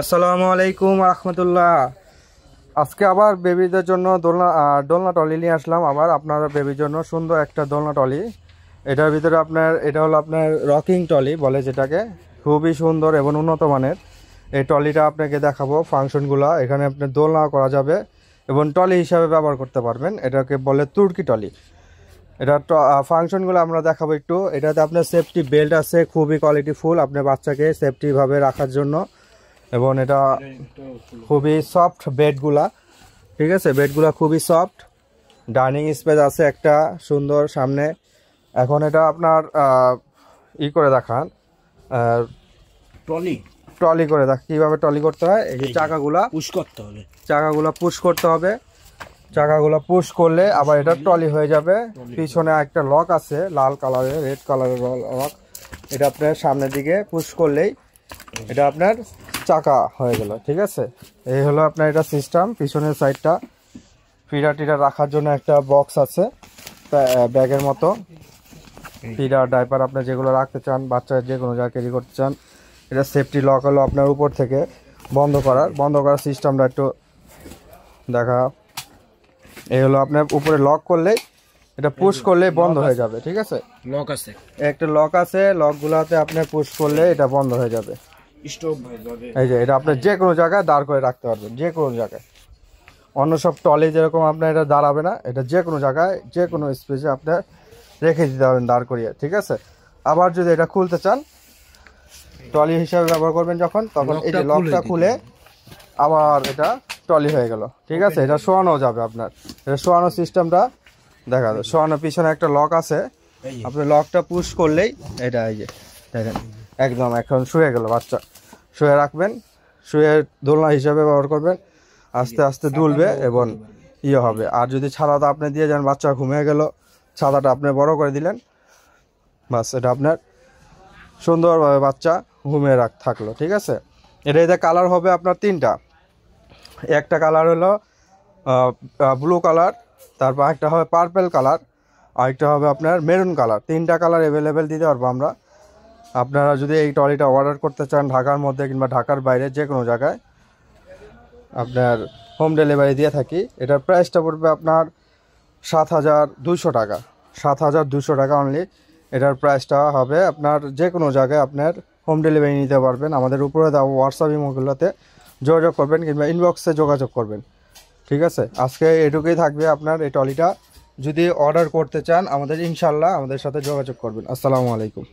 আসসালামু আলাইকুম রাহমাতুল্লাহ। আজকে আবার বেবিদের জন্য দোলনা টলি নিয়ে আসলাম। আবার আপনার বেবির জন্য সুন্দর একটা দোলনা টলি। এটার ভিতরে এটা হলো আপনার রকিং টলি বলে, যেটাকে খুবই সুন্দর এবং উন্নত মানের। এই টলিটা আপনাকে দেখাবো ফাংশনগুলো। এখানে আপনার দোলনা করা যাবে এবং টলি হিসাবে ব্যবহার করতে পারবেন। এটাকে বলে তুর্কি টলি। এটা ফাংশনগুলো আমরা দেখাবো একটু। এটাতে আপনার সেফটি বেল্ট আছে, খুবই কোয়ালিটিফুল আপনার বাচ্চাকে সেফটিভাবে রাখার জন্য। এবং এটা খুবই সফট বেডগুলা, ঠিক আছে, বেডগুলা খুবই সফট। ডাইনিং স্পেস আছে একটা সুন্দর সামনে। এখন এটা আপনার করে দেখান, ট্রলি করে দেখ কীভাবে ট্রলি করতে হয়। এই যে চাকাগুলা পুশ করতে হবে, চাকাগুলা পুশ করলে আবার এটা ট্রলি হয়ে যাবে। পিছনে একটা লক আছে লাল কালারের, রেড কালারের লক। এটা আপনার সামনের দিকে পুশ করলেই এটা আপনার চাকা হয়ে গেল, ঠিক আছে। এই হলো আপনার এটা সিস্টেম। পিছনের সাইডটা ফিডার রাখার জন্য একটা বক্স আছে ব্যাগের মতো। ফিডার ডাইপার আপনার যেগুলো রাখতে চান, বাচ্চার যে কোনো জায়গায় ক্যারি করতে চান। এটা সেফটি লক হলো আপনার উপর থেকে বন্ধ করার সিস্টেমটা একটু দেখা। এই হলো আপনার উপরে লক করলেই এটা পুশ করলেই বন্ধ হয়ে যাবে, ঠিক আছে। লক আছে, একটা লক আছে, লকগুলোতে আপনি পুশ করলে এটা বন্ধ হয়ে যাবে। এই যে এটা আপনি যে কোনো জায়গায় দাঁড় করে রাখতে পারবেন, যে কোনো জায়গায়। অন্য সব টলে যেরকম আপনার এটা দাঁড়াবে না, এটা যে কোনো জায়গায় যে কোনো স্পেসে আপনি রেখে দিতে পারবেন দাঁড় করিয়ে, ঠিক আছে। আবার যদি এটা খুলতে চান ট্রলি হিসাবে ব্যবহার করবেন যখন, তখন এই যে লকটা খুলে আবার এটা ট্রলি হয়ে গেল, ঠিক আছে। এটা শোয়ানো যাবে আপনার, এটা শোয়ানো সিস্টেমটা দেখা যাবে। শোয়ানোর পিছনে একটা লক আছে, আপনি লকটা পুশ করলেই এটা এই যে দেখেন একদম এখন শুয়ে গেল। বাচ্চা শুয়ে রাখবেন, শুয়ে দোলনা হিসাবে ব্যবহার করবেন, আস্তে আস্তে দুলবে এবং হবে। আর যদি ছাতাটা আপনি দিয়ে যান, বাচ্চা ঘুমিয়ে গেল, ছাতাটা আপনি বড় করে দিলেন, বাস এটা আপনার সুন্দরভাবে বাচ্চা ঘুমিয়ে থাকলো, ঠিক আছে। এতে কালার হবে আপনার তিনটা। একটা কালার হলো ব্লু কালার, তারপর একটা হবে পার্পেল কালার, আরেকটা হবে আপনার মেরুন কালার। তিনটা কালার অ্যাভেলেবেল দিতে পারবো আমরা। আপনারা যদি এই ট্রলিটা অর্ডার করতে চান ঢাকার মধ্যে কিংবা ঢাকার বাইরে যে কোনো জায়গায়, আপনার হোম ডেলিভারি দিয়ে থাকি। এটার প্রাইসটা পড়বে আপনার 7,200 টাকা, 7,200 টাকা অনলি। এটার প্রাইসটা হবে আপনার যে কোনো জায়গায় আপনার হোম ডেলিভারি নিতে পারবেন। আমাদের উপরে দেওয়া হোয়াটসঅ্যাপ ইমোগুলোতে যোগাযোগ করবেন কিংবা ইনবক্সে যোগাযোগ করবেন, ঠিক আছে। আজকে এটুকুই থাকবে আপনার এই ট্রলিটা। যদি অর্ডার করতে চান আমাদের ইনশাল্লাহ আমাদের সাথে যোগাযোগ করবেন। আসসালামু আলাইকুম।